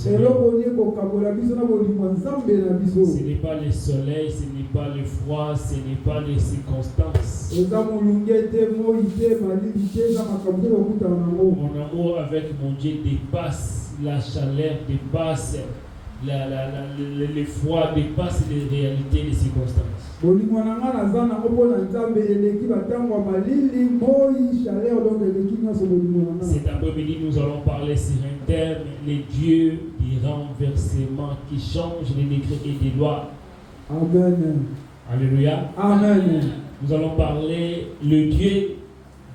Seigneur. Ce n'est pas le soleil, ce n'est pas le froid, ce n'est pas les circonstances. Mon amour avec mon Dieu dépasse la chaleur, dépasse le froid, dépasse les réalités, les circonstances. Cet après-midi, nous allons parler sur un terme, les dieux du renversement qui changent les décrets et les lois. Amen. Alléluia. Amen. Nous allons parler le Dieu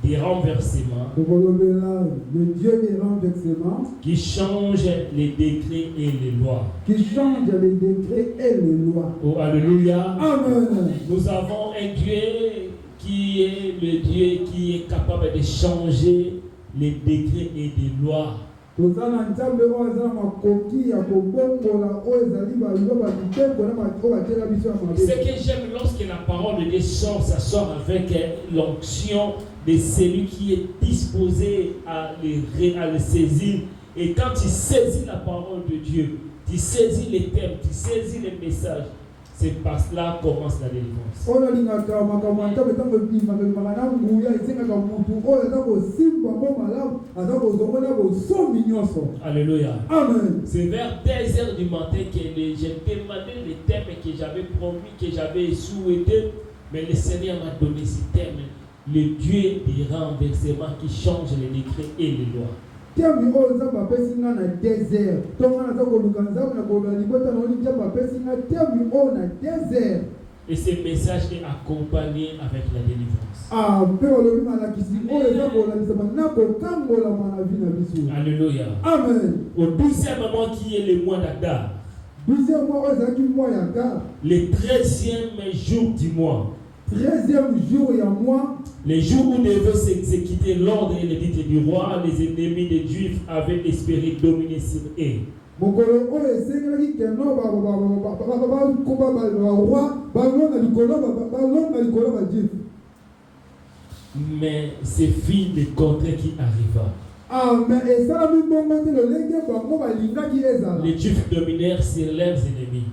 des renversements, le Dieu des renversements qui change les décrets et les lois. Qui change les décrets et les lois. Oh, alléluia. Amen. Nous avons un Dieu qui est le Dieu qui est capable de changer les décrets et les lois. Ce que j'aime lorsque la parole de Dieu sort, ça sort avec l'onction de celui qui est disposé à le saisir. Et quand tu saisis la parole de Dieu, tu saisis les thèmes, tu saisis les messages, c'est par cela commence la délivrance. Alléluia. Amen. C'est vers 10h du matin que j'ai demandé les thèmes que j'avais promis, que j'avais souhaité, mais le Seigneur m'a donné ce thème, le Dieu des renversements qui change les décrets et les lois. Et ce message est accompagné avec la délivrance. Alléluia. Amen. Au 12e mois qui est le mois d'Adar, le 13e jour du mois, 13e jour et un mois, les jours où devait s'exécuter l'ordre et l'édit du roi, les ennemis des Juifs avaient espéré dominer sur eux. Mais c'est fille le contraire qui arriva. Les Juifs dominèrent sur leurs ennemis.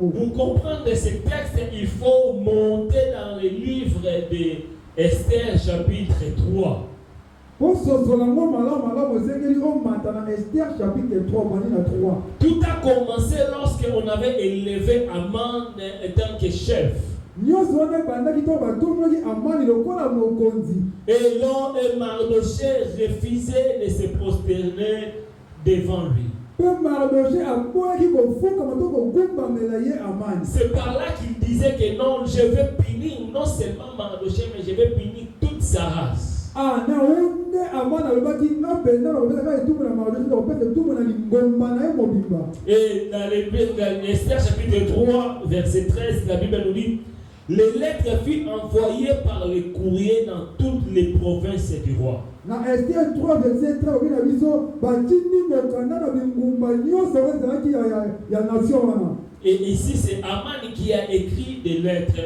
Pour comprendre ce texte, il faut monter dans le livre de Esther chapitre 3. Tout a commencé lorsqu'on avait élevé Aman en tant que chef. Et Mardochée refusait de se prosterner devant lui. C'est par là qu'il disait que non, je vais punir non seulement Mardochée, mais je vais punir toute sa race. Et dans l'Esther chapitre 3, verset 13, la Bible nous dit: les lettres furent envoyées par les courriers dans toutes les provinces du roi. Et ici, c'est Aman qui a écrit des lettres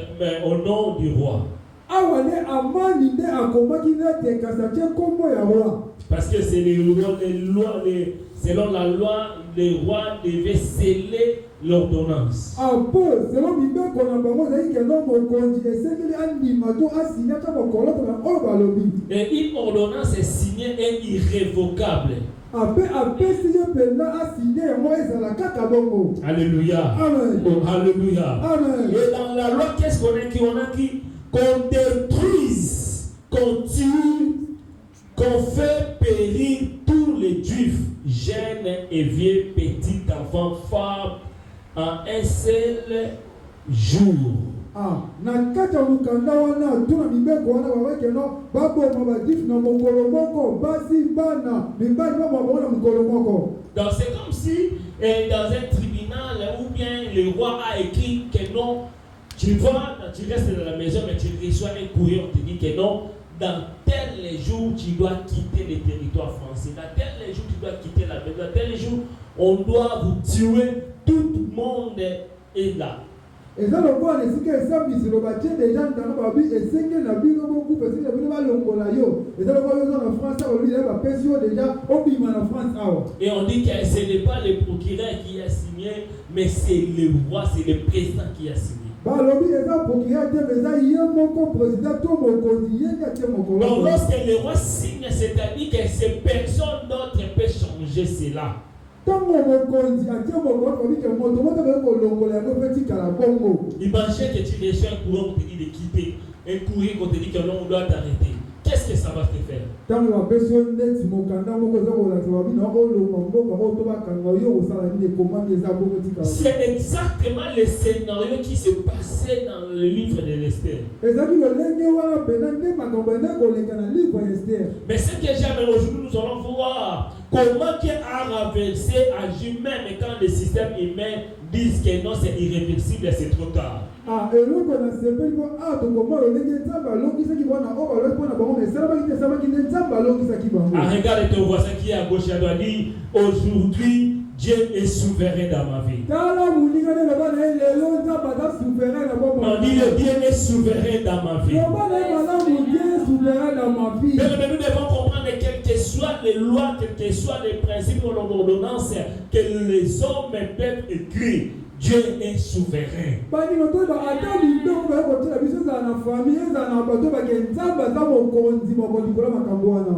au nom du roi. Parce que c'est selon la loi, les rois devaient sceller l'ordonnance. Et une ordonnance est signée et irrévocable. Alléluia. Amen. Oh, alléluia. Amen. Et dans la loi, qu'est-ce qu'on a qui qu'on détruise, qu'on tue, qu'on fait périr tous les Juifs, jeunes et vieux, petits enfants, femmes, en un seul jour. Donc c'est comme si dans un tribunal ou bien le roi a écrit que non, tu restes dans la maison, mais tu reçois un courrier, on te dit que non, dans tel jour, tu dois quitter le territoire français. Dans tel jour, tu dois quitter la maison. Dans tel jour, on doit vous tuer. Tout le monde est là. Et ça, le quoi, les sikhs, ça, ils se battent déjà dans la Bible, et c'est que la Bible beaucoup, parce que la Bible va le colayo. Et ça, le quoi, en France, ça, lui, il a pétion déjà, au bim en France. Et on dit que ce n'est pas le procureur qui a signé, mais c'est le roi, c'est le président qui a signé. Bah, lobby, et ça, pour qu'il y ait des présidents, il y a mon président, tout mon conseiller, il y a mon conseiller. Donc, lorsque le roi signe, c'est-à-dire que ces personnes d'autres peuvent changer cela. Imagine que tu reçois un courant pour te dire de quitter, un courrier pour te dire que non, on doit t'arrêter. Qu'est-ce que ça va te faire? C'est exactement le scénario qui se passait dans le livre de l'Esther. Mais ce que j'aime aujourd'hui, nous allons voir comment Dieu a renversé à lui-même quand le système humain disent que non, c'est irréversible, c'est trop tard. Regarde ton voisin qui est à gauche et à droite, dit aujourd'hui Dieu est souverain dans ma vie. On dit le Dieu est souverain dans ma vie. Mais nous devons comprendre que quelles que soient les lois, quels que soient les principes ou l'ordonnance que les hommes peuvent écrire, Dieu est souverain.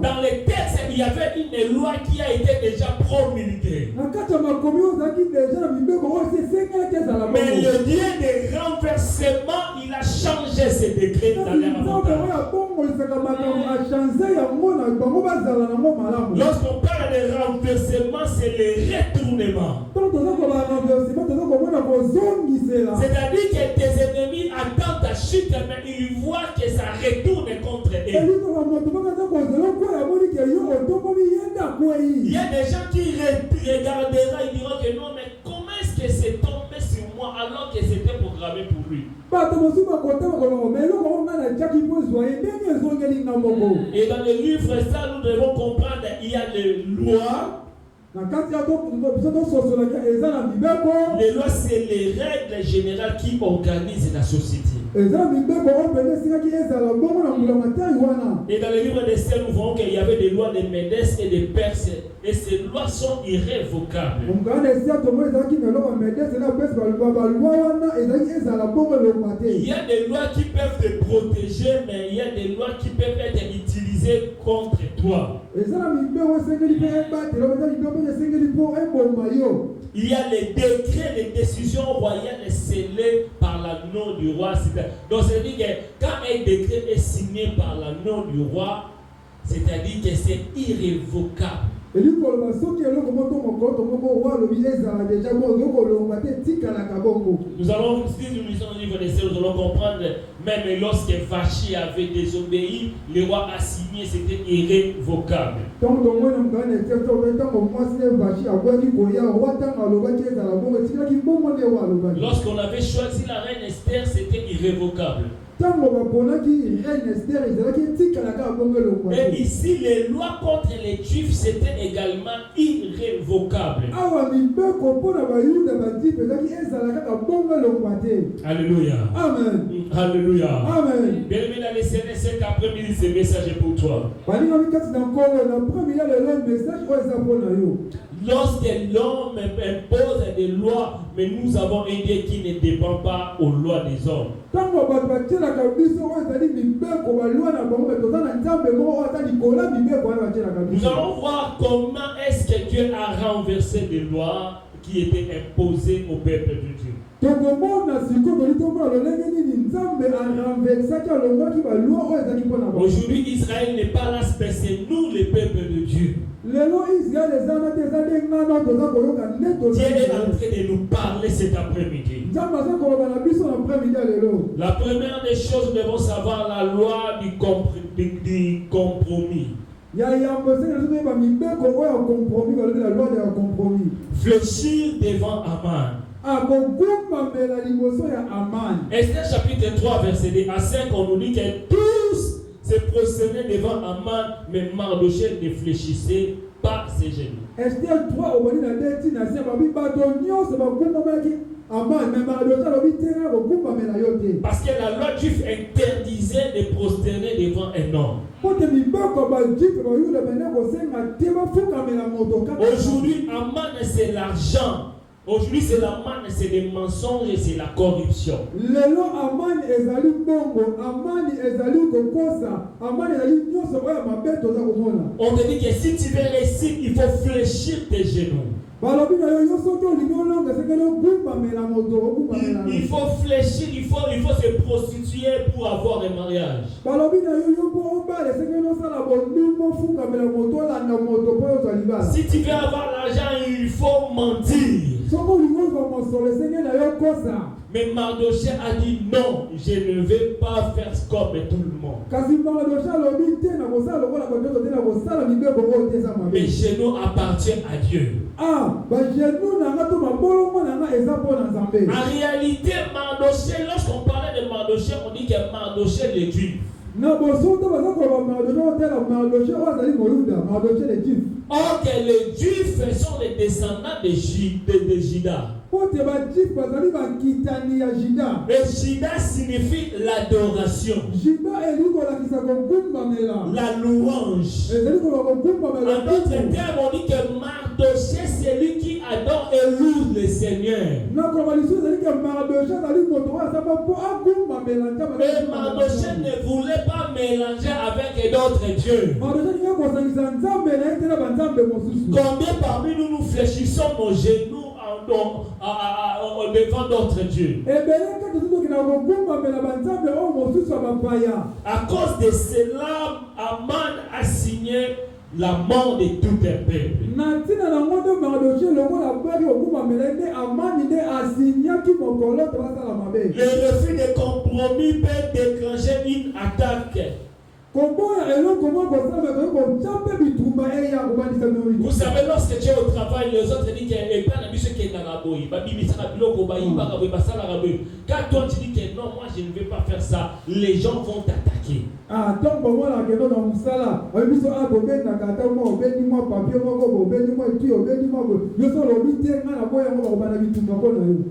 Dans les textes, il y avait une loi qui a été déjà promulguée. Mais le Dieu de renversement, il a changé ses décrets dans les Lorsqu'on parle de renversement, c'est le retournement. C'est-à-dire que tes ennemis attendent ta chute, mais ils voient que ça retourne contre eux. Il y a des gens qui regarderont et diront que non, mais comment est-ce que c'est tombé sur moi alors que c'était programmé pour lui? Et dans le livre, ça, nous devons comprendre qu'il y a des lois. Les lois, c'est les règles générales qui organisent la société. Et dans le livre d'Esther, nous voyons qu'il y avait des lois des Médès et des Perses. Et ces lois sont irrévocables. Il y a des lois qui peuvent te protéger, mais il y a des lois qui peuvent être utilisées contre toi. Il y a les décrets, les décisions royales scellées par l'anneau du roi. Donc, c'est-à-dire que quand un décret est signé par l'anneau du roi, c'est-à-dire que c'est irrévocable. Nous allons, si nous lisons le livre d'Esther, nous allons comprendre, même lorsque Vachi avait désobéi, le roi a signé, c'était irrévocable. Lorsqu'on avait choisi la reine Esther, c'était irrévocable. Et ici, les lois contre les Juifs, c'était également irrévocable. Alléluia. Amen. Alléluia. Amen. Bien-aimé dans les CNSC, après-midi, ce message est pour toi. Lorsque l'homme impose des lois, mais nous avons un Dieu qui ne dépend pas aux lois des hommes. Nous allons voir comment est-ce que Dieu a renversé des lois qui étaient imposées au peuple de Dieu. Aujourd'hui, Israël n'est pas là, c'est nous, les peuples de Dieu. Dieu est en train de nous parler cet après-midi. La première des choses, nous devons savoir la loi du compromis. Fléchir devant Aman. Esther chapitre 3 verset 2 à 5, on nous dit que tous se prosternaient devant Aman, mais Mardochée ne fléchissait pas ses genoux. Esther 3 on dit Parce que la loi juive interdisait de prosterner devant un homme. Aujourd'hui, Aman, c'est l'argent. Aujourd'hui, c'est la manne, c'est des mensonges et c'est la corruption. On te dit que si tu veux réussir, il faut fléchir tes genoux. Il faut fléchir, il faut se prostituer pour avoir un mariage. Si tu veux avoir l'argent, il faut mentir. Mais Mardochée a dit non, je ne vais pas faire comme tout le monde. Mes genoux appartiennent à Dieu. En réalité, Mardochée, lorsqu'on parlait de Mardochée, on dit que Mardochée le Juif. Or que les Juifs sont les descendants de Juda. Et Juda signifie l'adoration, la louange. En d'autres termes, on dit que Mardochée, c'est lui qui adore et loue le Seigneur. Et Mardochée ne voulait pas mélanger avec d'autres dieux. Combien parmi nous fléchissons nos genoux devant d'autres dieux? À cause de cela, Aman a signé la mort de tout un peuple. Le refus de compromis peut déclencher une attaque. Vous savez, lorsque tu es au travail, les autres disent que quand toi tu dis que non, moi je ne vais pas faire ça, les gens vont t'attaquer.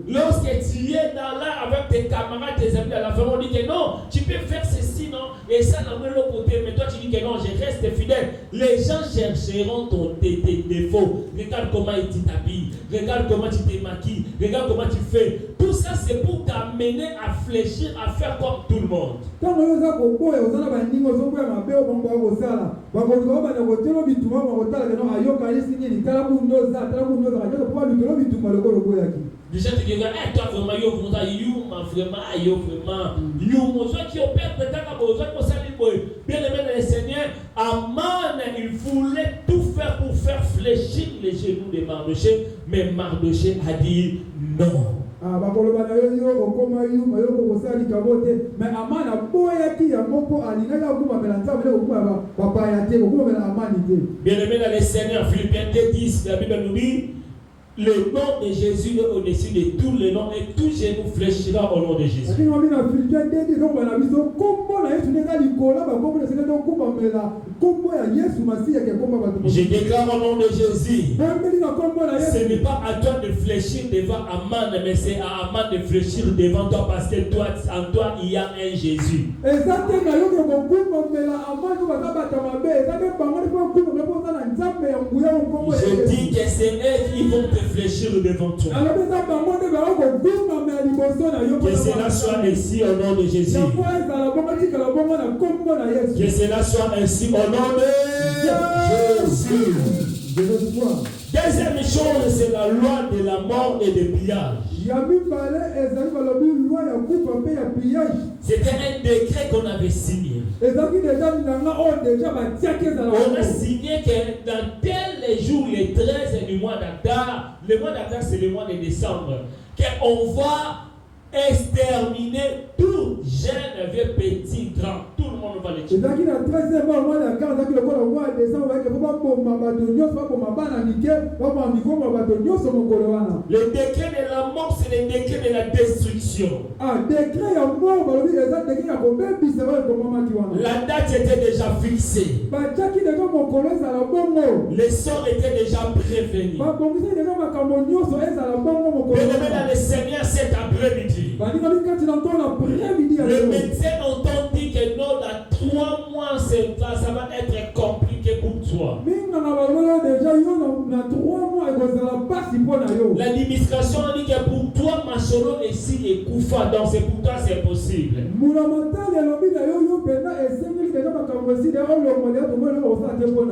Lorsque tu es dans là avec tes camarades, tes amis à la famille, on dit que non, tu peux faire ceci, non, et ça dans l'autre côté, mais toi tu dis que non, je reste fidèle. Les gens chercheront tes défauts. Regarde comment tu t'habilles, regarde comment tu te maquilles, regarde comment tu fais. Tout ça c'est pour t'amener à fléchir, à faire comme tout le monde. Déjà tu dis, toi vraiment, bien aimé le Seigneur, Aman, il voulait tout faire pour faire fléchir les genoux de Mardochée, mais Mardochée a dit non. Bien aimé dans le Seigneur, Philippiens 2:10, la Bible nous dit, le nom de Jésus est au-dessus de tous les noms et tout genou fléchira au nom de Jésus. Je déclare au nom de Jésus, ce n'est pas à toi de fléchir devant Aman, mais c'est à Aman de fléchir devant toi parce que toi, en toi il y a un Jésus. Je dis que c'est eux qui vont te fléchir devant toi. Que cela soit ainsi au nom de Jésus. Que cela soit ainsi au nom de Jésus. Deuxième chose, c'est la loi de la mort et des pillages. C'était un décret qu'on avait signé. On a signé que dans tel jour, les 13 du mois d'Adar, le mois d'Adar c'est le mois de décembre, qu'on va exterminer tout jeune, vieux, petit, grand, tout le monde monde va les tuer. Et qui a 13e mois de 15 qui le mois de décembre avec le décret de la mort, c'est le décret de la destruction. La date était déjà fixée. Les sorts étaient déjà prévenus. Bien-aimé dans le Seigneur cet après-midi, les médecins ont dit que non, dans 3 mois, ça va être compliqué pour toi. L'administration a dit que pour toi, Machoro et si et Koufa, donc c'est pour toi, c'est possible.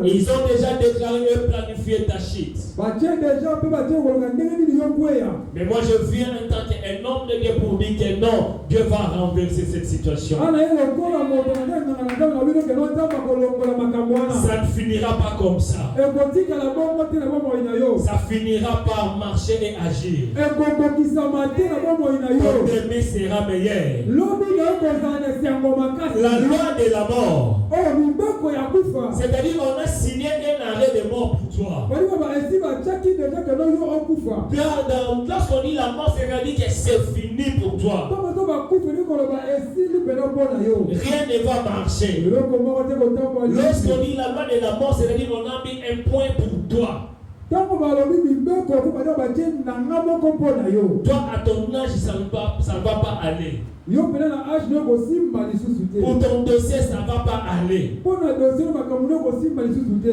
Ils ont déjà déclaré et planifié ta chute. Mais moi je viens en tant qu'un homme de Dieu pour dire que non, Dieu va renverser cette situation. Ça ne finira pas comme ça. Ça finira par marcher et agir. Ton demain sera meilleur. La loi de la mort. C'est-à-dire qu'on a signé un arrêt de mort pour toi. Lorsqu'on dit la mort, c'est-à-dire que c'est fini pour toi. Rien ne va marcher. Lorsqu'on dit la loi de la mort, c'est-à-dire qu'on a mis un point pour toi. Toi, à ton âge, ça ne va pas aller. Pour ton dossier, ça ne va pas aller.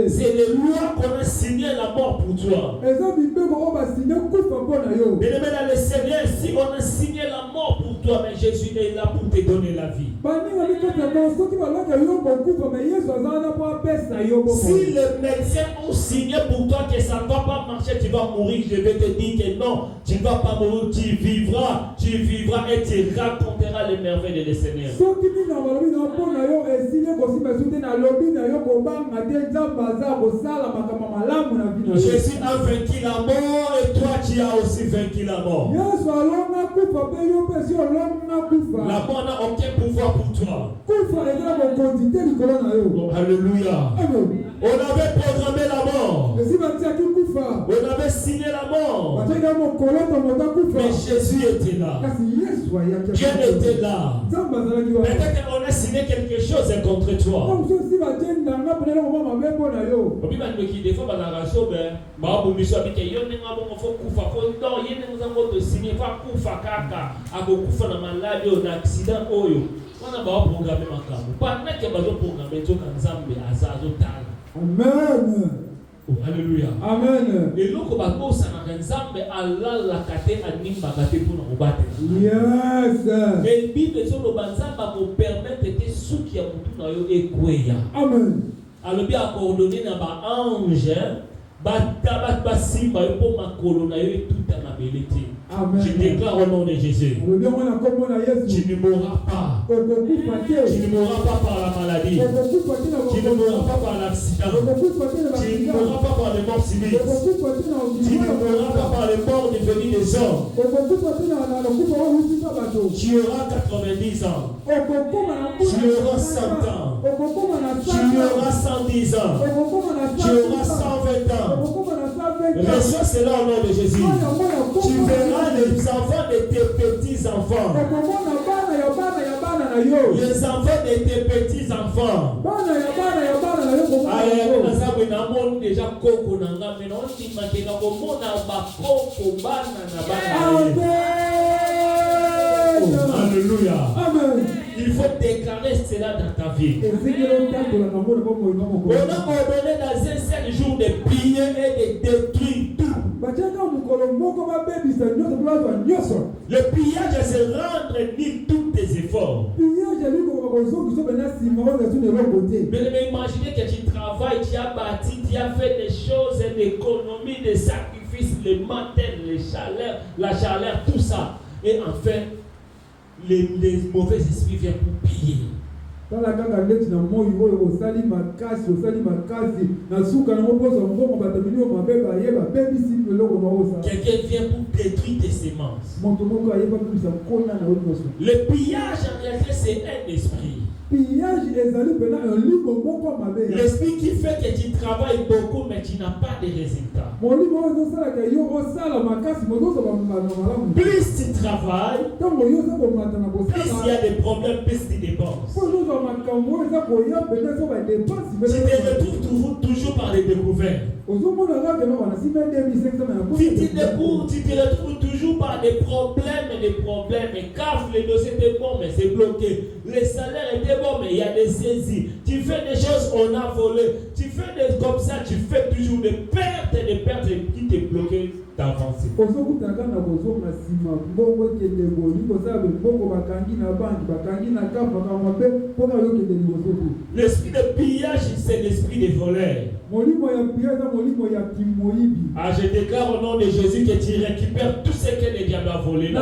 C'est les lois qu'on a signé la mort pour toi. Mais dans le Seigneur, si on a signé la mort pour toi, mais Jésus est là pour te donner la vie. Si les médecins ont signé pour toi que ça ne va pas marcher, tu vas mourir, je vais te dire que non, tu ne vas pas mourir, tu vivras et tu raconteras les merveilles de le Seigneur. Jésus a vaincu la mort et toi tu as aussi vaincu la mort. La mort n'a aucun pouvoir pour toi. Oh, alléluia. On avait programmé la mort. On avait signé la mort. Mais Jésus était là. Dieu était là. Peut-être qu'on a signé quelque chose contre toi. Des fois, Amen. Oh, alléluia. Amen. Et l'autre bateau, ça n'a rien d'ambe Allah la kate anima kate pour nous battre. Yes. Et le Bible sur le banza va vous permettre de souki à mutu na yo ekweya. Amen. Alors bien coordonné na ba ange, ba simba yo pour ma colonna yo toute ma belleté. Amen. Je déclare au nom de Jésus. Tu ne mourras pas. Tu ne mourras pas par la maladie. Tu ne mourras pas par l'accident. Tu ne mourras pas par les morts civiles. Tu ne mourras pas par les morts devenus des hommes. Tu auras 90 ans. Tu auras 100 ans. Tu auras 110 ans. Tu auras 120 ans. Reçois cela au nom de Jésus. Tu verras les enfants de tes petits-enfants. Les enfants de tes petits-enfants. Déjà koko nanga mais non ti makena ko mona ba koko bana na bana. Alléluia. Amen. Il faut déclarer cela dans ta vie. On a ordonné dans un seul jour de piller et de détruire tout. Le pillage, c'est rendre ni tous tes efforts. Mais imaginez que tu travailles, tu as bâti, tu as fait des choses, l'économie, des sacrifices, les matins, les chaleurs, la chaleur, tout ça. Et enfin, les mauvais esprits viennent pour piller. Quelqu'un vient pour détruire tes semences. Le pillage en réalité c'est un esprit. L'esprit qui fait que tu travailles beaucoup mais tu n'as pas de résultats. Plus tu travailles, plus il y a des problèmes, plus tu dépenses. Tu te retrouves toujours par les découvertes. Tu te retrouves toujours par des problèmes. Et car le dossier était bon, mais c'est bloqué. Les salaires étaient bons, mais il y a des saisies. Tu fais des choses, on a volé. Tu fais des comme ça, tu fais toujours des pertes qui te bloquent d'avancer. L'esprit de pillage, c'est l'esprit des voleurs. Ah, je déclare au nom de Jésus que tu récupères tout ce que le diable a volé.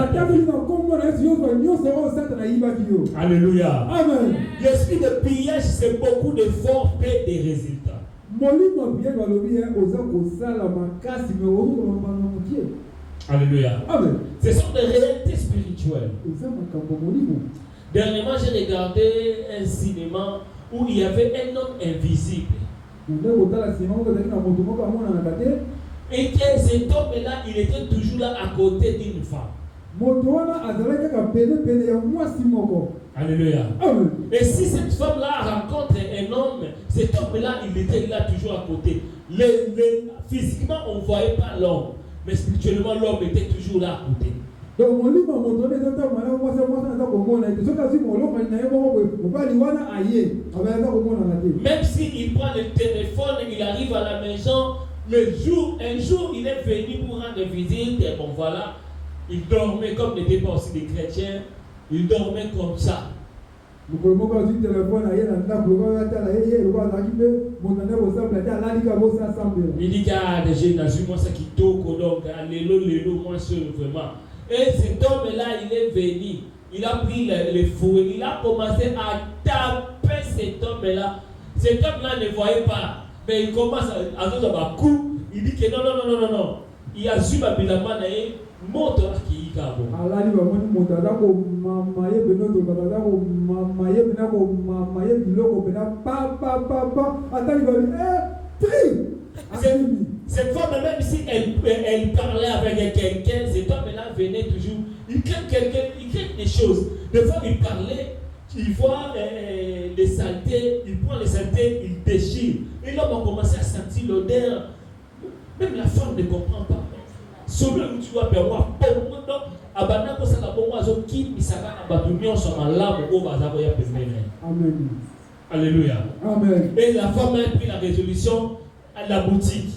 Alléluia. Amen. L'esprit de pillage, c'est beaucoup d'efforts et des résultats. Alléluia. Amen. Ce sont des réalités spirituelles. Dernièrement, j'ai regardé un cinéma où il y avait un homme invisible. Et que cet homme-là, il était toujours là à côté d'une femme. Alléluia. Amen. Et si cette femme-là rencontre un homme, cet homme-là, il était là toujours à côté. Physiquement, on ne voyait pas l'homme. Mais spirituellement, l'homme était toujours là à côté. Même s'il prend le téléphone, il arrive à la maison, un jour, il est venu pour rendre visite, et bon voilà, il dormait comme n'était pas aussi des chrétiens, il dormait comme ça. Il dit qu'il y a des jeunes, moi ça qui toque, donc, alléluia, moi seul vraiment. Et cet homme-là, il est venu, il a pris les fouets, il a commencé à taper cet homme-là. Cet homme-là ne voyait pas, mais il commence à donner un coup. Il dit que non. Il a su ma bilamana et moto qui y a bon. Cette femme, même si elle parlait avec quelqu'un, cet homme-là venait toujours. Il crée des choses. Des fois, il parlait, il voit les saletés, il prend les saletés, il déchire. Et l'homme a commencé à sentir l'odeur. Même la femme ne comprend pas. Celui où tu vois, Amen. Alléluia. Amen. Et la femme a pris la résolution à la boutique.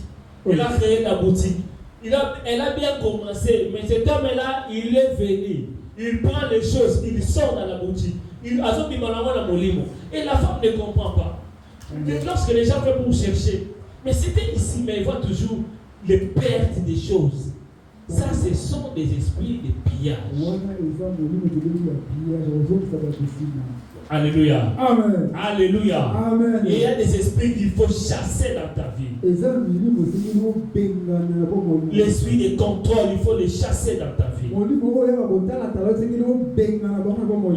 Elle a créé la boutique. Elle a bien commencé, mais cet homme-là, il est venu. Il prend les choses, il sort dans la boutique. Et la femme ne comprend pas. Lorsque les gens viennent pour chercher, mais c'était ici, mais ils voient toujours les pertes des choses. Ça, ce sont des esprits de pillage. Alléluia. Amen. Alléluia. Amen. Et il y a des esprits qu'il faut chasser dans ta vie. L'esprit de contrôle, il faut les chasser dans ta vie.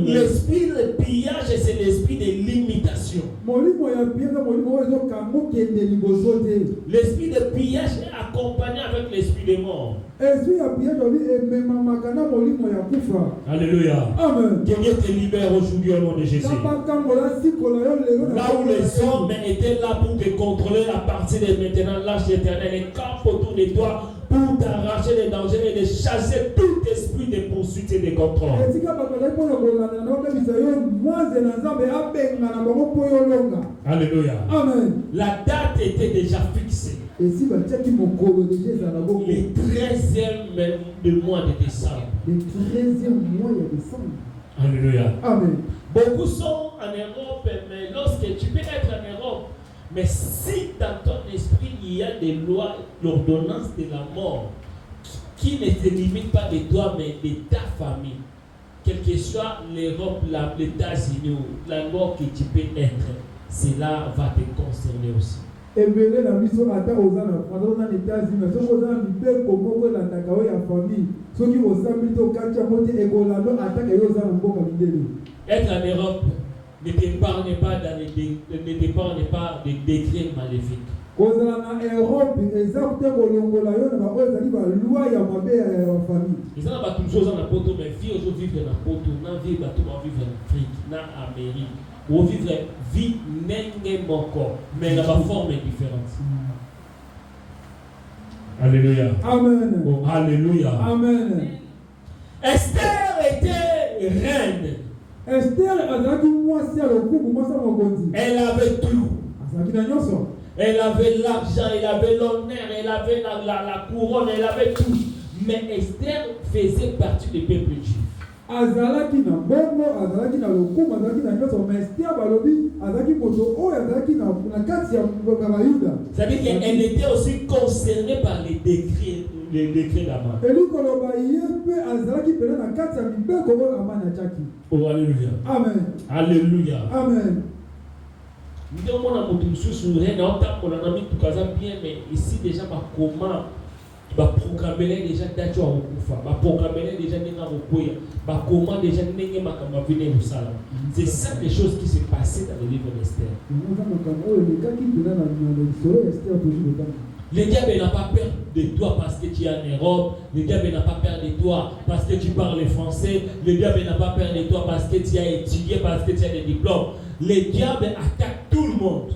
L'esprit de pillage, c'est l'esprit de limitation. L'esprit de pillage est accompagné avec l'esprit de mort. Alléluia. Amen. Que Dieu te libère aujourd'hui au nom de Jésus. Là où les hommes étaient là pour te contrôler, à partir de maintenant, l'âge éternel est camp autour de toi pour t'arracher les dangers et de chasser tout esprit de poursuite et de contrôle. Alléluia. Amen. La date était déjà fixée. Le 13e du mois de décembre. Le 13e mois de décembre. Alléluia. Amen. Beaucoup sont en Europe, mais lorsque tu peux être en Europe, mais si dans ton esprit il y a des lois, l'ordonnance de la mort, qui ne te limite pas de toi, mais de ta famille, quel que soit l'Europe, les États-Unis, l'endroit que tu peux être, cela va te concerner aussi. Être en Europe, Ne t'épargne pas des décrets maléfiques. kozala na Europe eza te kolongola yo na ba ezali ba loi ya mabe ya famille. Ils ont pas toujours dans la poto mais vie aujourd'hui vivre na poto na vie ba tout vivre en Afrique na Amérique ou vivre vie nenge moko mais na ba forme différente. Alléluia. Amen. Oh, alléluia. Amen. Esther était reine. Esther azalaki mwasi ya lokumu mwasi mokonzi. Elle avait tout. Azalaki na nyonso. Elle avait l'argent, elle avait l'honneur, elle avait la couronne, elle avait tout. Mais Esther faisait partie du peuple juif. Azalaki na bongo, azalaki na lokumu, azalaki na nyonso. Mais Esther balobi azalaki moto oyo azalaki na kati ya Bayuda. C'est-à-dire qu'elle était aussi concernée par les décrets d'Aman. Oh, alléluia. Amen. Alléluia. Amen. Nous avons un mot sur rien, on a mis tout ça bien, mais ici déjà, comment programmer déjà d'être au Koufa, programmer déjà comment déjà c'est ça les choses qui se passaient dans le livre d'Esther. Le diable n'a pas peur de toi parce que tu es en Europe. Le diable n'a pas peur de toi parce que tu parles français. Le diable n'a pas peur de toi parce que tu as étudié, parce que tu as des diplômes. Le diable attaque tout le monde.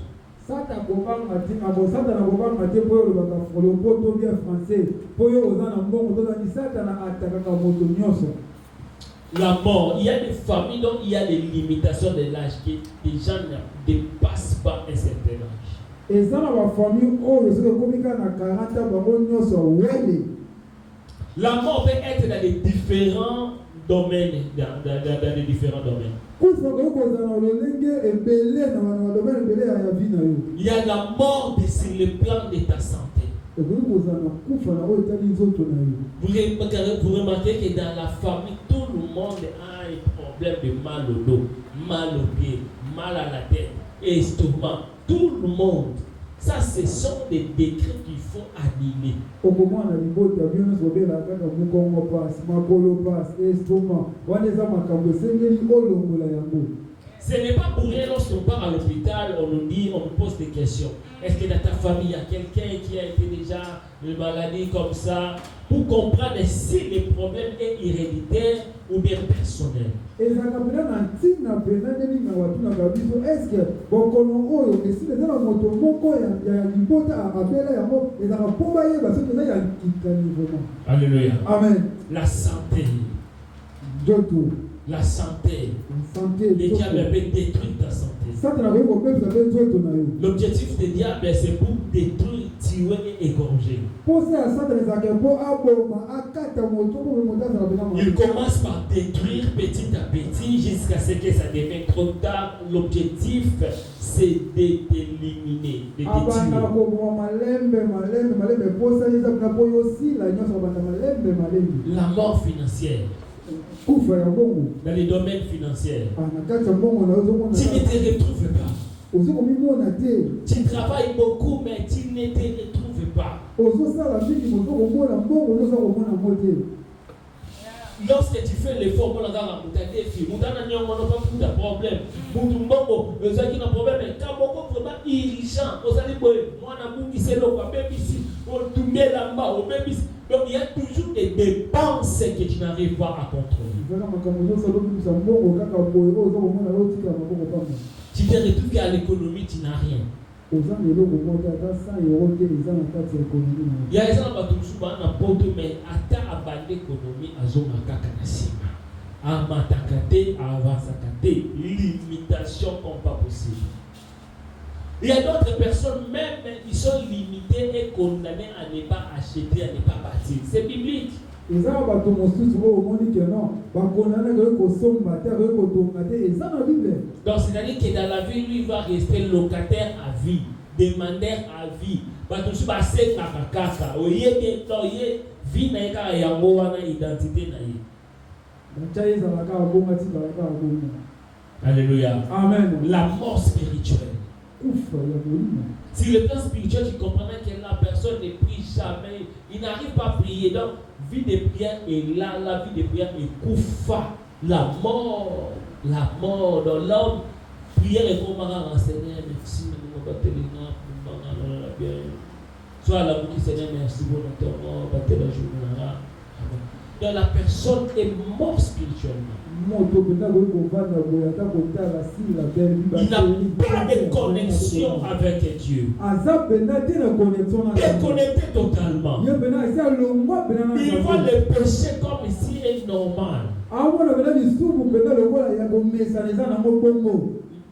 La mort, il y a des familles dont il y a des limitations de l'âge que les gens ne dépassent pas un certain âge. La mort peut être dans les différents domaines. Dans les différents domaines. Il y a la mort sur le plan de ta santé. Vous remarquez que dans la famille, tout le monde a un problème de mal au dos, mal au pied, mal à la tête, estomac. Tout le monde. Ça, ce sont des décrets qu'il faut annuler. Ce n'est pas pour rien lorsqu'on part à l'hôpital, on nous dit, on nous pose des questions. Est-ce que dans ta famille, il y a quelqu'un qui a été déjà une maladie comme ça? Pour comprendre si le problème est héréditaire ou bien personnel. Alléluia. Amen. La santé. La santé. Le diable peut détruire ta santé. L'objectif du diable, c'est pour détruire, tuer et égorger. Il commence par détruire petit à petit jusqu'à ce que ça devienne trop tard. L'objectif, c'est de t'éliminer, de te tuer. La mort financière. Dans les domaines financiers. Tu ne te retrouves pas. Tu travailles beaucoup, mais tu ne te retrouves pas. Lorsque tu fais l'effort pour la gare, tu as des filles, tu as un problème. Tu as un problème, mais quand beaucoup vraiment irritant, donc il y a toujours des dépenses que tu n'arrives pas à contrôler. Tu te retrouves qu'à l'économie, tu n'as rien. Il y a des gens qui sont en pote, mais à ta abandon l'économie, à zone à Kakanasima. À Matakate, à Avasakate, limitation comme pas possible. Il y a d'autres personnes, même qui sont limitées et condamnées à ne pas acheter, à ne pas bâtir. C'est biblique. Donc c'est-à-dire que dans la vie, lui va rester locataire à vie, demandeur à vie. Alléluia. Amen. La mort spirituelle. Si le plan spirituel, tu comprends que la personne ne prie jamais, il n'arrive pas à prier. Donc, vie de prière est là, la vie de prière est koufa. La mort dans l'homme prière est comme un Seigneur, merci, nous va battre les nains, nous va la bien. Soit la boucle Seigneur, merci pour notre mort, battre la journée. Donc la personne est morte spirituellement. Il n'a pas de connexion avec Dieu. Déconnecté totalement. Il voit le péché comme si c'est normal.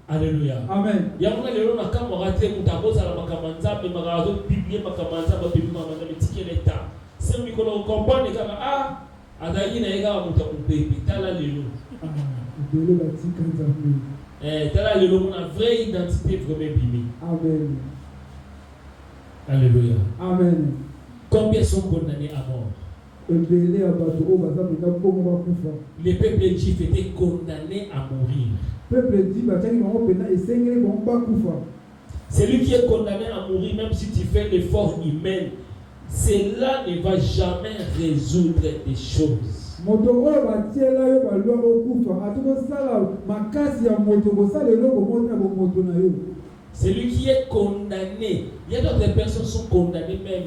Alléluia. Amen. Il y a un moment où on a raté mon tableau à la macamanza, mais ma radio publié macamanza, ma publié macamanza, mais ticket l'état. C'est un micro qu'on comprend, les gars, ah, Adaï n'a pas de temps pour payer, t'as la lélo. T'as la lélo, on a une vraie identité vraiment bimée. Amen. Alléluia. Amen. Combien sont condamnés à mort? Les peuples juifs étaient condamnés à mourir. Celui qui est condamné à mourir, même si tu fais l'effort humain, cela ne va jamais résoudre des choses. Celui qui est condamné, il y a d'autres personnes qui sont condamnées même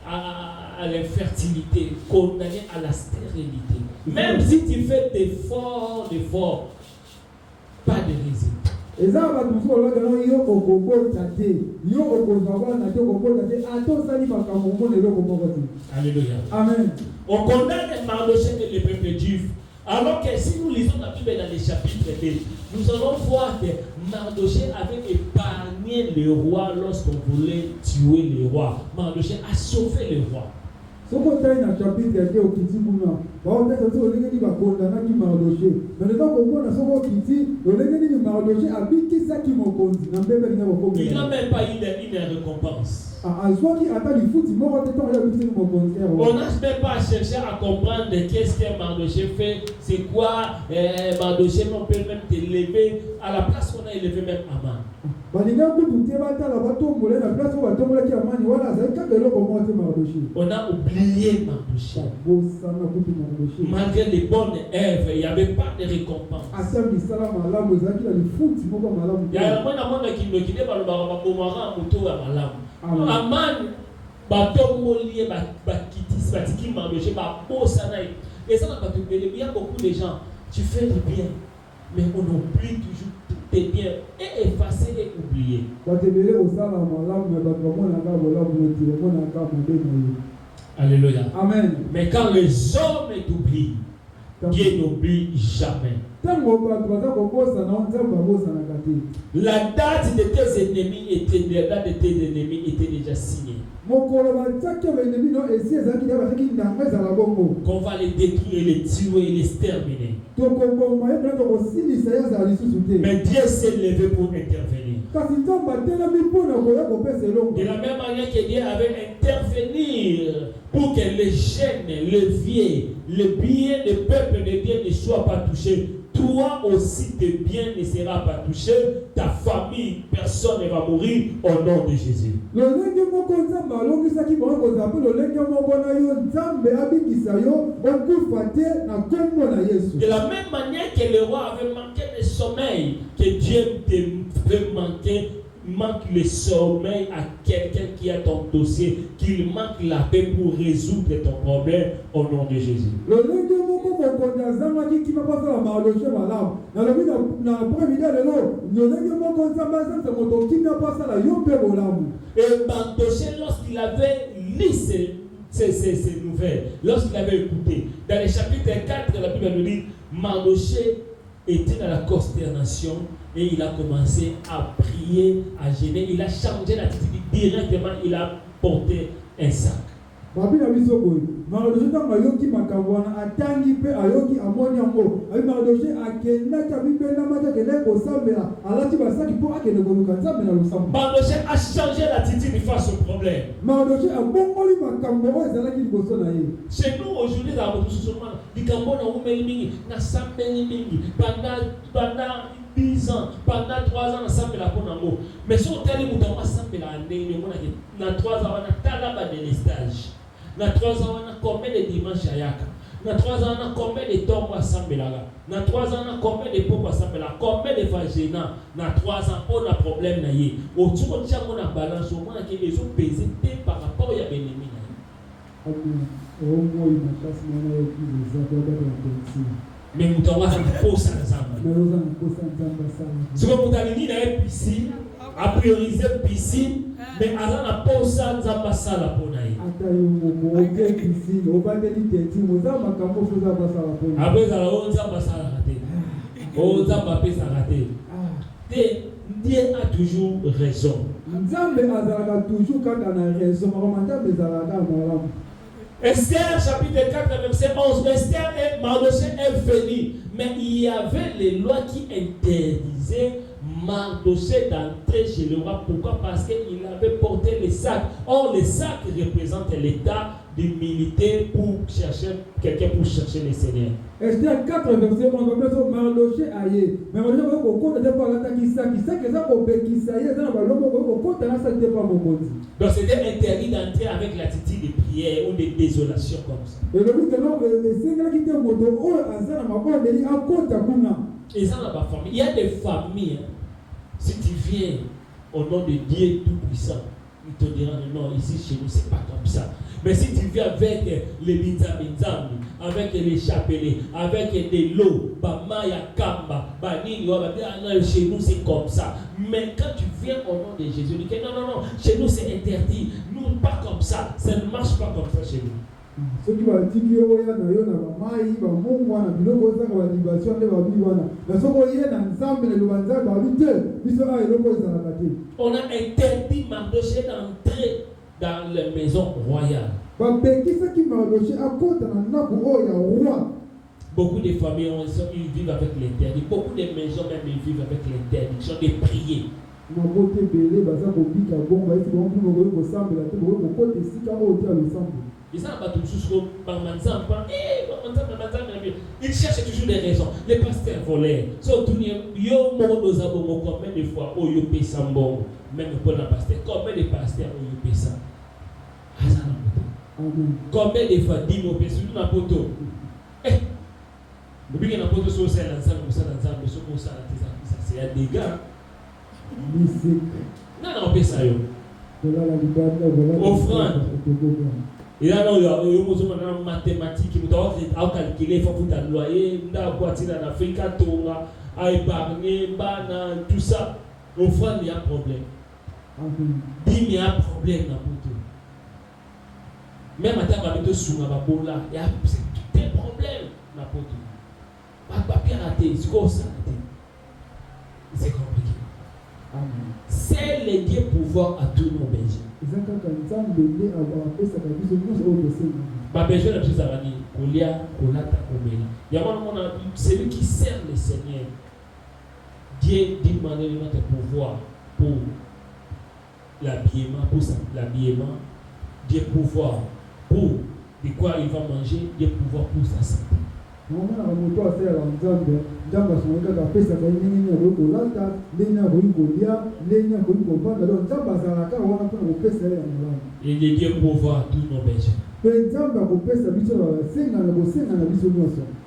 à l'infertilité, condamnées à la stérilité. Même si tu fais d'efforts, pas de résultat. Alléluia. Amen. On condamne Mardochée et le peuple juif. Alors que si nous lisons la Bible dans les chapitres 2, nous allons voir que Mardochée avait épargné le roi lorsqu'on voulait tuer le roi. Mardochée a sauvé le roi. Il n'a même pas eu une récompense. On n'a même pas cherché à comprendre qu'est-ce que Mardochée fait, c'est quoi Mardochée, on peut même t'élever à la place qu'on a élevé même Aman. On a oublié Mardochée. Malgré les bonnes œuvres, il n'y avait pas de récompense. Il y a un monde qui ne va pas Aman, et ça, il y a beaucoup de gens, tu fais du bien, mais on oublie toujours tes biens et effacer et oublier. Alléluia. Amen. Mais quand les hommes t'oublient, Dieu n'oublie jamais. La date de tes ennemis était déjà signée. Qu'on va les détruire, les tuer, les exterminer. Mais Dieu s'est levé pour intervenir. De la même manière que Dieu avait intervenir pour que les jeunes, les vieux, les biens du peuple de Dieu ne soient pas touchés. Toi aussi, tes biens ne seront pas touchés. Ta famille, personne ne va mourir au nom de Jésus. De la même manière que le roi avait manqué de sommeil, que Dieu te manque le sommeil à quelqu'un qui a ton dossier, qu'il manque la paix pour résoudre ton problème au nom de Jésus. Et Mardochée, lorsqu'il avait lu ces nouvelles, lorsqu'il avait écouté, dans le chapitre 4 de la Bible nous dit, Mardochée était dans la consternation et il a commencé à prier, à gêner. Il a changé l'attitude directement, il a porté un sac. Mardochée a changé l'attitude face au problème. Chez nous aujourd'hui, pendant 10 ans, pendant 3 ans, on s'appelle la bonne. Mais si on t'a dit que on s'appelle la année, dans 3 ans, on a talaba de l'estage. Dans 3 ans, on a combien de dimanches à Yaka. Dans 3 ans, on a combien de temps pour assembler là? Dans 3 ans, on a combien de pots pour assembler là? Combien de fois gênant? Dans 3 ans, on a problème là. Autour de ça, on a balance au moins que les autres pesent par rapport à l'ennemi. Mais nous avons un pot sans ensemble. Ce que nous avons dit, c'est une piscine, à prioriser une piscine, mais à la pause sans ambassade pour naï. Après, ça on a ambassade raté. On a Mbappé ça raté. Dieu a toujours raison. Esther chapitre 4 verset 11. Esther et Mardochée est venu, mais il y avait les lois qui interdisaient Mardochée d'entrer chez le roi. Pourquoi? Parce qu'il avait porté les sacs. Or, les sacs représentent l'état de militaire pour chercher quelqu'un pour chercher les seigneurs. Esther 4 verset 11. Mardochée aïe. Mais Mardochée n'était pas l'attaque qui ça que ça pour Bekissaïe, ça va l'homme au ça n'était pas mon body. Donc c'était interdit d'entrer avec l'attitude de prière ou de désolation comme ça. Et le but que non, les seigneurs qui étaient au moto, oh, ça n'a pas dit à côté à Kuna. Et ça n'a pas famille. Il y a des familles, hein, si tu viens au nom de Dieu Tout-Puissant, il te dira non, ici chez nous, c'est pas comme ça. Mais si tu viens avec les binzam, avec les chapelets, avec des lots, Maya Kamba, Banini, chez nous c'est comme ça. Mais quand tu viens au nom de Jésus, tu dis non, chez nous c'est interdit. Nous, pas comme ça. Ça ne marche pas comme ça chez nous. Ce qui va dire que na yo na mai ba mungu na biloko za kwa libation de ba biwana na soko ye na nzambe le lubanza ba bite biso ay loko za na kati. On a interdit Mardochée d'entrer dans les maisons royales. Ba bekisa ki Mardochée akota na ndako oya roi. Beaucoup de familles ils vivent avec l'interdit. Beaucoup de maisons même ils vivent avec l'interdiction de prier. Na bote belé baza ko bika bomba esi bon pour ko sambela te ko kote sika o te le sambe. Ils cherchent toujours des raisons. Les pasteurs volaient. Combien de fois ils paient ça bon, même pour la pasteur. Combien de pasteurs ils paient ça? Combien de fois 10 mots paient sur la poteau? Depuis que la poteau soit l'ensemble, c'est un dégât. Non, on paie ça. Offrande. Et là, il y a une mathématique qui doit calculer, il faut que tu loyer, en Afrique, à épargner, tout ça. Offrande, il y a un problème. Il y a un problème dans tout. Même à ta famille, il y a un problème dans tout. Pas papier raté, c'est comme ça. C'est compliqué. C'est le Dieu pouvoir à tous nos besoins. Celui qui sert le Seigneur, Dieu dit demander notre pouvoir pour l'habillement, Dieu pouvoir pour de quoi il va manger, Dieu pouvoir pour sa santé. Et Dieu pouvoir tous nos besoins.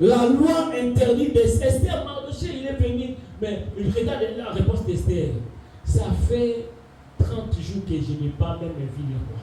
La loi interdit d'Esther. Mardochée, il est venu, mais regarde la réponse d'Esther. Ça fait 30 jours que je n'ai pas même vu le roi.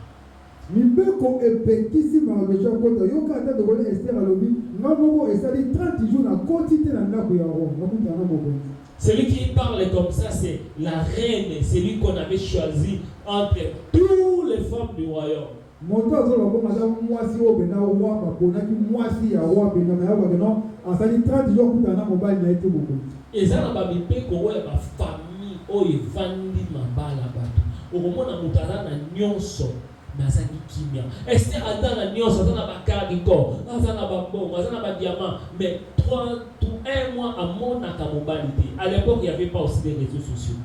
Mibeko epekisi Mardochée kota yoka ata de kone Esther alobi ngaboko esali 30 jours na quantité na ndako ya roi nakutana mokonzi. Celui qui parle comme ça, c'est la reine, c'est lui qu'on avait choisi entre toutes les femmes du royaume. Moto azola ko madame mwasi o bena roi bakona ki mwasi ya roi bena na yaba non asali 30 jours kutana mobali na ete mokonzi. Ezana ba mipeko oya ba famille oyo vandi mabala bato. Okomona mutala na nyonso. Nazaki kimia. Esther atana nyonso atana bakadi ko, atana bambongo, atana ba diamant, mais 1 mois à mon akamobalité. À l'époque, il n'y avait pas aussi des réseaux sociaux.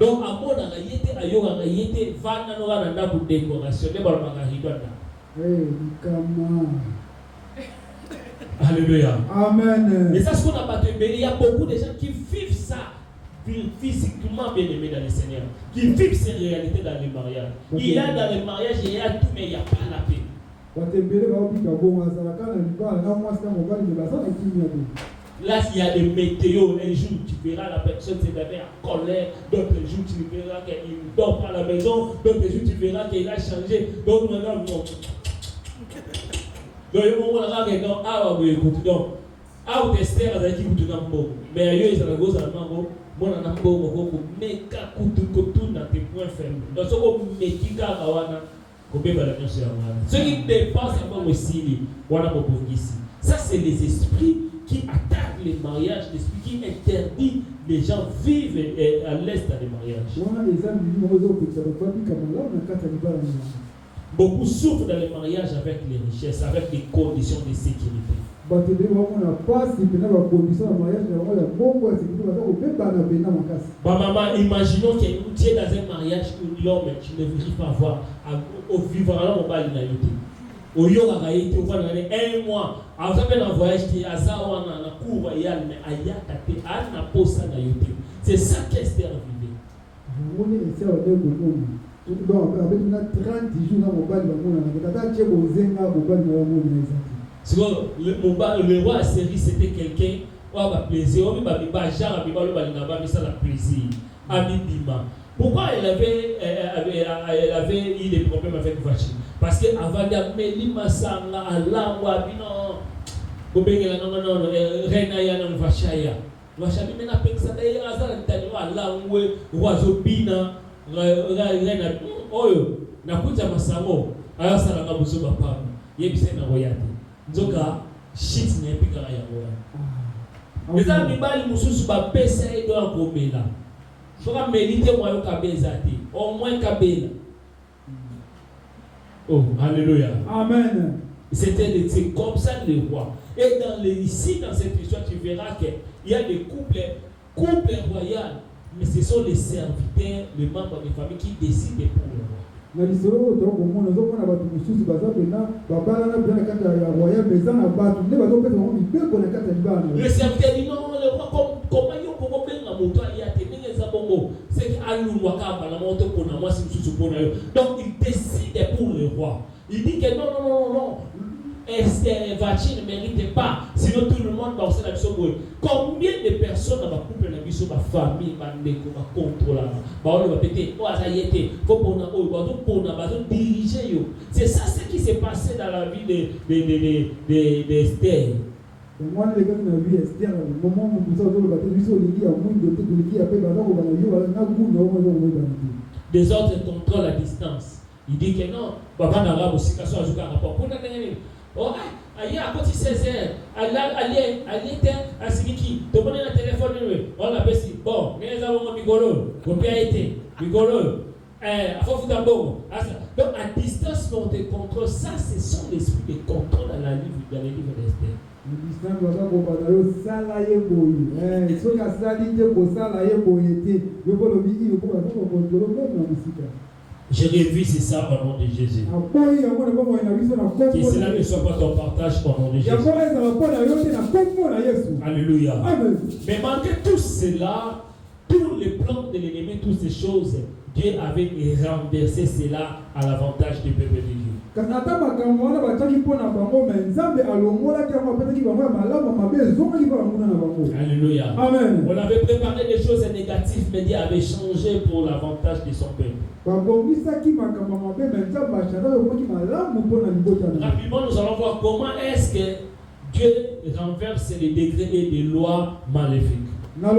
Donc à mon amayete ayoga ayete vana no wana pour décoration de balmaka hidona. Alléluia. Amen. Et ça ce qu'on a pas il y a beaucoup de gens qui vivent ça physiquement bien aimé dans le Seigneur, qui vivent ces réalités dans les mariages. Il y a dans les mariages, il y a tout, mais il n'y a pas la paix. Là, il y a des météos. Un jour, tu verras la personne s'est levée en colère. D'autres jours, tu verras qu'il ne dort pas à la maison. D'autres jours, tu verras qu'il a changé. D'autres maintenant, non. Donc, il y a un moment là, ah, oui, écoute, donc, ah, ou tester, à la qui vous tournez un peu. Mais ailleurs, ils ont la gosse à la main, moi, on a un peu, mais qu'à couture, dans tes points faibles. Donc, ce qu'on met qui a gawana, qu'on peut la sur la main. Ce qui dépasse un peu aussi, on a beaucoup ici. Ça, c'est les esprits qui attaquent les mariages, l'esprit qui interdit les gens vivent à l'aise dans les mariages. Beaucoup souffrent dans les mariages avec les richesses, avec les conditions de sécurité. Maman, imaginons que tu es dans un mariage où l'homme, tu ne veux pas voir au vivant là, on va aller au yoga gaïti au voit un mois à faire un voyage qui a ça on a la cour royale mais aya kate ana posa na yote. C'est ça qu'Esther vivait. Vous voulez essayer de vous donc avec 30 jours dans mon bal on a tata che bozenga au bal le roi Assyrie c'était quelqu'un qui a plaisir on va genre va ça la plaisir abibima. Pourquoi elle avait eu des problèmes avec Vachi? Parce que avant d'amener Masanga Allah wabino bobengela non rena ya non Vachaya Vachabi mena pensa d'ailleurs azala ntani Allah ngwe wazobina rena oyo nakuja masango ayasala ngabuso bapam yebise na royate nzoka shit nyepika ya roya eza mibali mususu ba pesa edo akomela soka mériter moi kabeza te au moins kabela. Oh, alléluia. Amen. C'est comme ça le roi. Et ici, dans cette histoire, tu verras qu'il y a des couples royaux, mais ce sont les serviteurs, les membres des familles qui décident pour le roi. Le serviteur dit non, le roi, comment il peut bien la moto il y a des abongos. C'est qu'il donc il décide pour le roi. Il dit que non. Esther Vachi ne mérite pas, sinon tout le monde dans cette action. Combien de personnes dans ma couple, ma famille, ma contrôle, va péter, diriger. C'est ça ce qui s'est passé dans la vie d'Esther. Moi, les gars, on a vu Esther, au moment où nous avons des autres contrôlent la distance. Il dit que non, papa n'a pas aussi qu'à son rapport. Oh, aïe, à côté 16 heures, allez, à ce qui, te prenez le téléphone, on l'a baissé. Bon, nous avons un micolo, combien a été, micolo, à faut foutre un bon. Donc, à distance, on te contrôle. Ça, ce sont l'esprit de contrôle dans les livres d'Esther. Je révise ça au nom de Jésus. Que cela ne soit pas ton partage au nom de Jésus. Alléluia. Amen. Mais malgré tout cela, tous les plans de l'ennemi, toutes ces choses, Dieu avait renversé cela à l'avantage du peuple de Dieu. Alléluia. Amen. On avait préparé des choses négatives, mais Dieu avait changé pour l'avantage de son peuple. Rapidement, nous allons voir comment est-ce que Dieu renverse les degrés et les lois maléfiques. La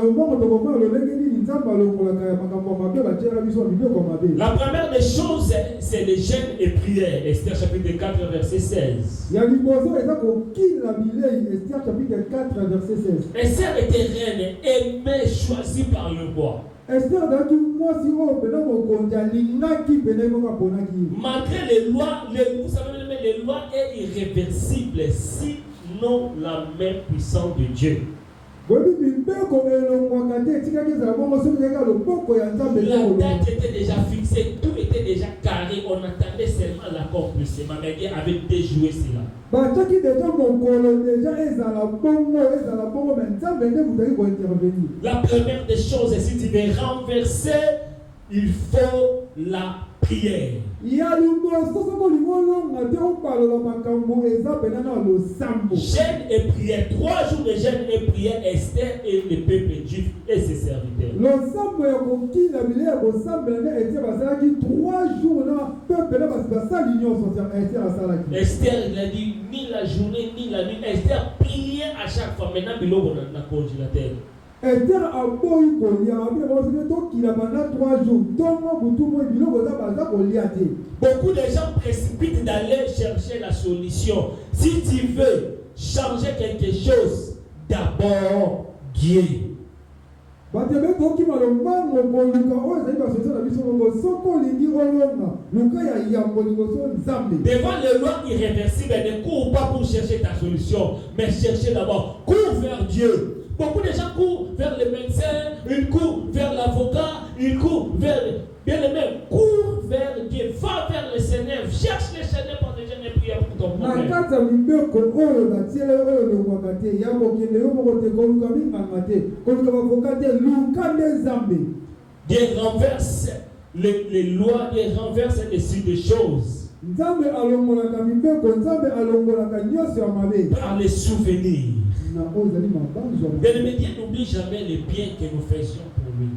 première des choses, c'est les jeûnes et prières. Esther chapitre 4, verset 16. Esther était reine, aimée, choisie par le roi. Malgré les lois, vous savez, les lois est irréversible sinon la main puissante de Dieu. La date était déjà fixée, tout était déjà carré, on attendait seulement l'accord plus. Ma mère avait déjoué cela. La première des choses, si tu veux renverser, il faut la prière. Jeûne et prière, 3 jours de jeûne et prière, Esther et le peuple juif et ses serviteurs. Esther, il a dit ni la journée ni la nuit. Esther priait à chaque fois. Maintenant, il a un congélateur. Beaucoup de gens précipitent d'aller chercher la solution. Si tu veux changer quelque chose, d'abord Dieu. Devant les lois irréversibles, ne cours pas pour chercher ta solution, mais chercher d'abord. Cours vers Dieu. Beaucoup de gens courent vers le médecin, ils courent vers l'avocat, ils courent vers bien les mêmes. Cours vers Dieu, va vers le Seigneur, cherche le Seigneur pour déjà ne prier pour ton problème. Dieu renverse les lois, Dieu renverse les suites de choses. Par les souvenirs. Bien-aimé, Dieu n'oublie jamais les biens que nous faisions pour lui.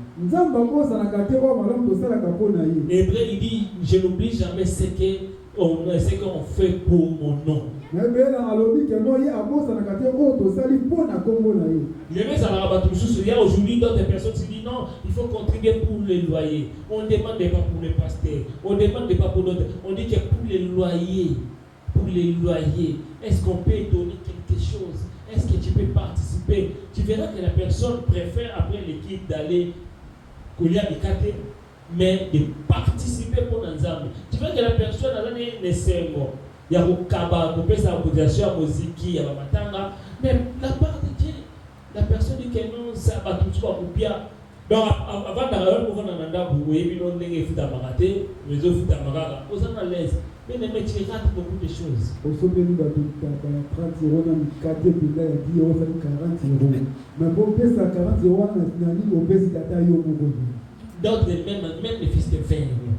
Hébreu, il dit, je n'oublie jamais ce qu'on fait pour mon nom. Il y a aujourd'hui d'autres personnes qui disent non, il faut contribuer pour les loyers. On ne demande pas pour les pasteurs, on ne demande pas pour d'autres. On dit que pour les loyers, est-ce qu'on peut donner quelque chose? Est-ce que tu peux participer? Tu verras que la personne préfère après l'équipe d'aller mais de participer pour l'ensemble. Tu verras que la personne a donné les sermons. Il y a sa organisation à musique, il y a matanga, mais la part de Dieu, la personne dit que non, ça va tout soit pour bien. Donc avant d'aller pour voir un anda pour oui, non n'est fait à marater, mais aux fait à marara, aux en à l'aise. Mais les métiers ratent beaucoup de choses. Au sommet de 30 euros, dans le quartier de là, il dit 40 euros. Mais pour payer ça 40 euros, on a payé ça à yo. D'autres même les fils de 20 euros.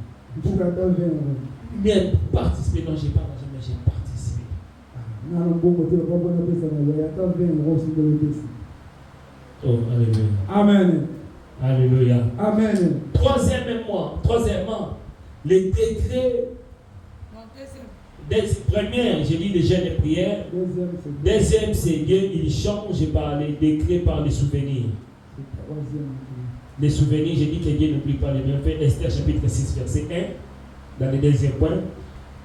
Pour 20 euros. Mais participer, non, j'ai pas mangé, mais j'ai participé. Non, bon côté, pas bon payer ça, il y a 20 euros sur le PC. Oh, alléluia. Amen. Alléluia. Amen. Troisièmement, les décrets. Première, j'ai dit les jeûnes et prières. Deuxième, c'est Dieu, il change par les décrets, par les souvenirs. Les souvenirs, j'ai dit que Dieu n'oublie pas les bienfaits. Esther chapitre 6, verset 1, dans le deuxième point.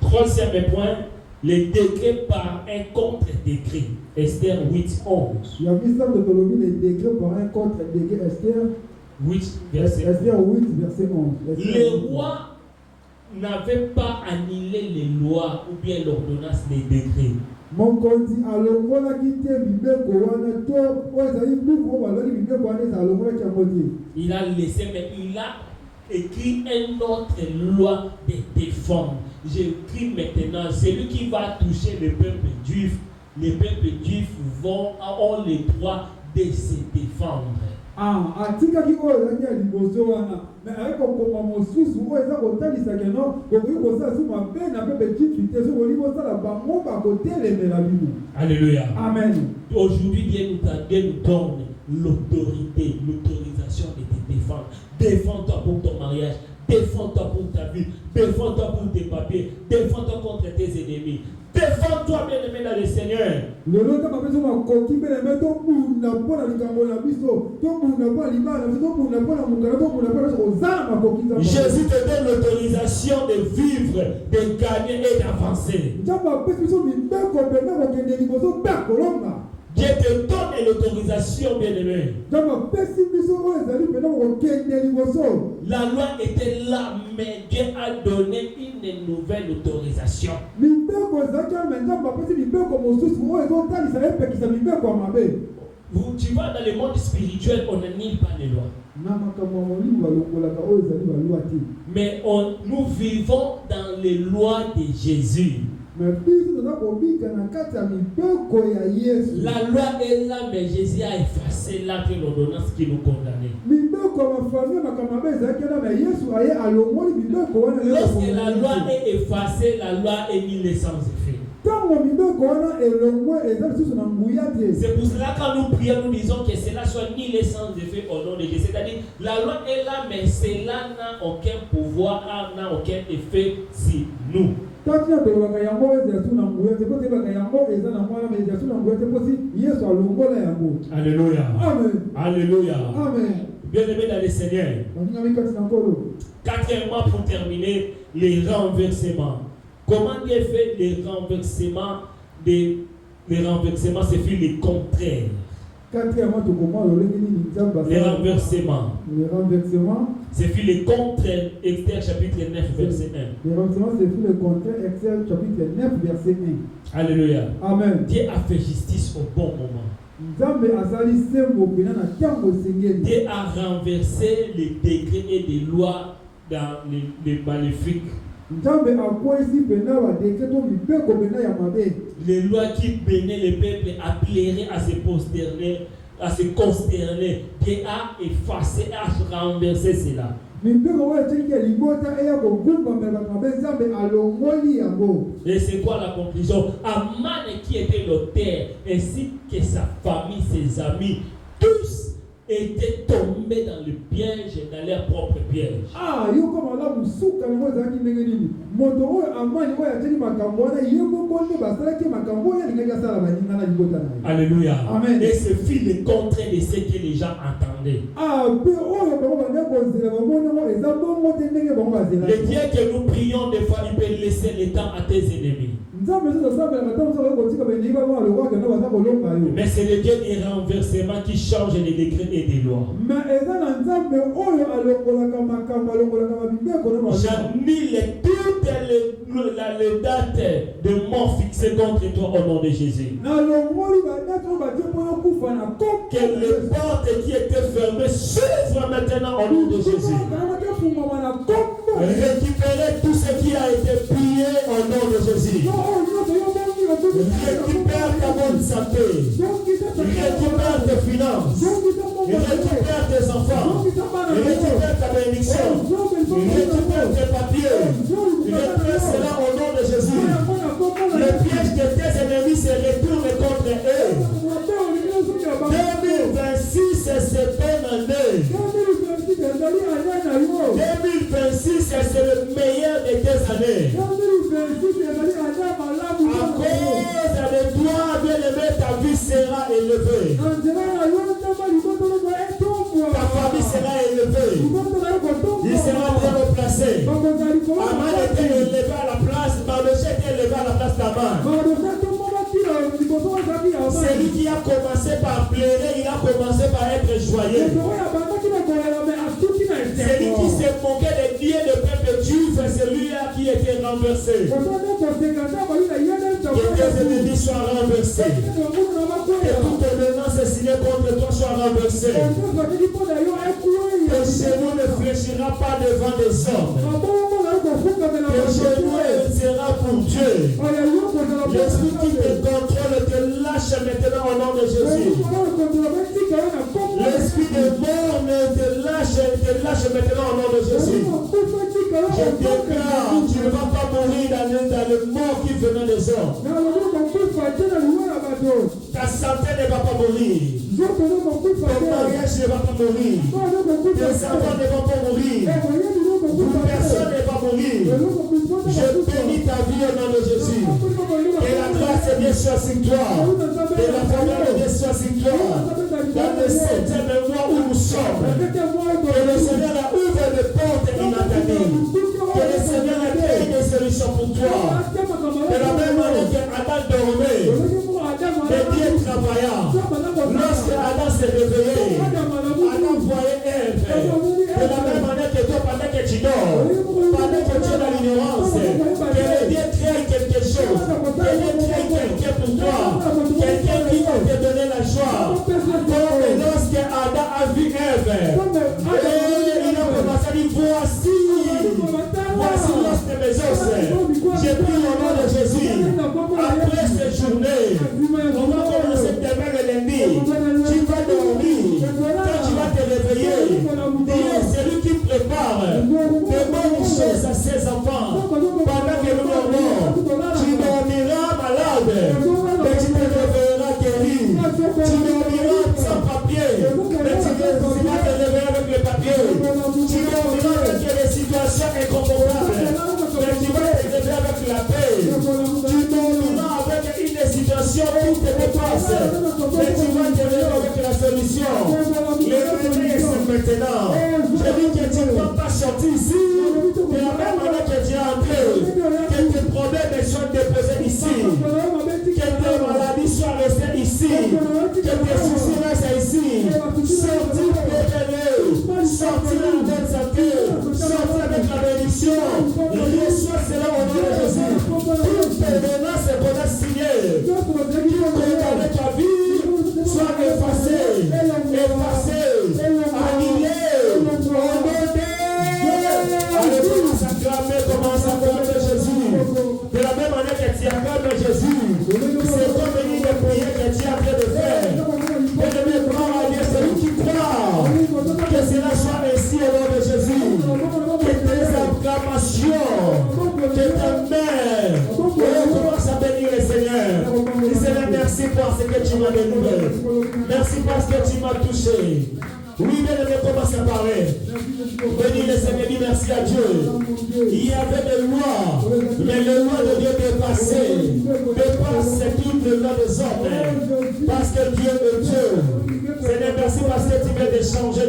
Troisième point, les décrets par un contre-décret. Esther 8, 11. Il y a vu ça de les décrets par un contre-décret. Esther 8, verset 11. Esther 8, verset 11. Les rois n'avait pas annulé les lois ou bien l'ordonnance des décrets. Il a laissé, mais il a écrit une autre loi de défendre. J'écris maintenant, celui qui va toucher le peuple juif, les peuples juifs ont le droit de se défendre. atikaki oyo ezalaki ya liboso wana me ayekokoma mosusu oyo eza kotalisaka no bokoki kosala su mabe na mpe bekifi te so bolingi kosala bango bakotelemela bino. Alléluia. Amen. Aujourd'hui Dieu nous donne l'autorisation de te défendre. Défends-toi pour ton mariage, défends-toi pour ta vie, défends-toi pour tes papiers, défends-toi contre tes ennemis. Défends-toi, bien-aimé, dans le Seigneur. Jésus te donne l'autorisation de vivre, de gagner et d'avancer. Dieu te donne l'autorisation, bien-aimé. La loi était là, mais Dieu a donné une nouvelle autorisation. Tu vois, dans le monde spirituel, on n'annule pas les lois. Mais nous vivons dans les lois de Jésus. La loi est là, mais Jésus a effacé là que l'ordonnance qui nous condamnait. Lorsque la loi est effacée, la loi est mise sans effet. C'est pour cela que quand nous prions, nous disons que cela soit mis sans effet au nom de Dieu. C'est-à-dire, la loi est là, mais cela n'a aucun pouvoir, n'a aucun effet sur nous. Alléluia. Amen. Alléluia. Amen. Bien-aimés dans le Seigneur. Quatrièmement, pour terminer, les renversements. Comment Dieu fait les renversements? Les renversements, c'est fait les contraires. Les renversements. C'est fait les contraires. Esther chapitre 9, verset 1. Les renversements, c'est fait le contraire. Esther chapitre 9, verset 1. Alléluia. Amen. Dieu a fait justice au bon moment. Dieu a renversé les décrets et les lois dans les maléfiques. Les lois qui bénissaient les peuples appelleraient à se prosterner, à se consterner. Dieu a effacé, a renversé cela. Et c'est quoi la conclusion? Aman qui était l'auteur, ainsi que sa famille, ses amis, tous étaient tombés dans le piège, dans leur propre piège. Alléluia. Amen. Et ce fut le contraire de ce que les gens entendaient. Le Dieu que nous prions, des fois, il peut laisser le temps à tes ennemis. Mais c'est le Dieu des renversements qui change les décrets et des lois. J'annule toutes les dates de mort fixées contre toi au nom de Jésus. Que les portes qui étaient fermées s'ouvrent maintenant au nom de Jésus. Récupérez tout ce qui a été pillé au nom de Jésus. Récupère ta bonne santé. Récupère tes finances. Récupère tes enfants. Récupère ta bénédiction. Récupère tes papiers. Récupère cela au nom de Jésus. Le piège de tes ennemis se retourne contre eux. 2026, c'est bonne année. 2026, c'est le meilleur de tes années. À cause de toi, bien-aimé, ta vie sera élevée. Ta famille sera élevée. Il sera bien replacé. Aman était élevé à la place, Mardochée était élevé à la place d'Aman. C'est lui qui a commencé par pleurer, il a commencé par être joyeux. C'est lui qui s'est moqué des dieux de peuple juif, c'est lui-là qui était renversé. Que tes ennemis soient renversés. Que toute menace signée contre toi soit renversée. Tes genoux ne fléchira pas devant des hommes. Tes genoux ne sera pour Dieu. L'esprit qui te contrôle te lâche maintenant au nom de Jésus. L'esprit de mort te lâche maintenant au nom de Jésus. Je déclare, tu ne vas pas mourir dans le mort qui venait des hommes. Ta santé ne va pas mourir. Ton mariage ne va pas mourir. Tes enfants ne vont pas mourir. Personne ne va mourir. Je bénis ta vie au nom de Jésus. Que la grâce de Dieu soit sur toi. Que la faveur de Dieu soit sur toi. Dans le 7e mois où nous sommes. Que le Seigneur ouvre des portes inattendues. Que le Seigneur crée des solutions pour toi. De la même manière qu'Adam dormait, que Dieu travailla. Lorsque Adam s'est réveillé, Adam voyait Ève. De la même manière que toi, pendant que tu dors, pendant que tu es dans l'ignorance, que Dieu crée quelque chose. Que Dieu crée quelqu'un pour toi. Quelqu'un qui va te donner la joie. Comme lorsque Adam a vu Ève, il a commencé à dire voici l'os de mes os. J'ai pris au nom de Jésus. Après cette journée, on va commencer demain le lundi. Tu vas dormir. situation qui te dépasse, mais tu vas te lever avec la solution. Le réveil, c'est maintenant. Je dis que tu ne vas pas sortir ici, de la même manière que tu es entré, que tes problèmes soient déposés ici, que tes maladies soient restées ici, que tes soucis restent ici. Sortir préparé, sortir en bonne santé, sortir avec la bénédiction. Reçois cela au nom de Jésus. Toute menace qu'on a signée, qui condamne ta vie, soit effacée, annihilée, au nom de Allez, commence à acclamer Jésus. De la même manière que tu acclames Jésus, c'est comme une prière que tu es en train de faire. Bien-aimé, gloire à Dieu, celui qui croit que cela soit ainsi au nom de Jésus. Que tes acclamations, que ta main, commence à bénir le Seigneur. Seigneur, merci parce que tu m'as délivré. Merci parce que tu m'as touché. Oui, bien-aimé, commence à parler. Bénis le Seigneur, dis merci à Dieu. Il y avait des lois, mais les lois de Dieu dépassent toutes les lois des hommes. Parce que Dieu est Dieu. Seigneur, merci parce que tu viens de changer de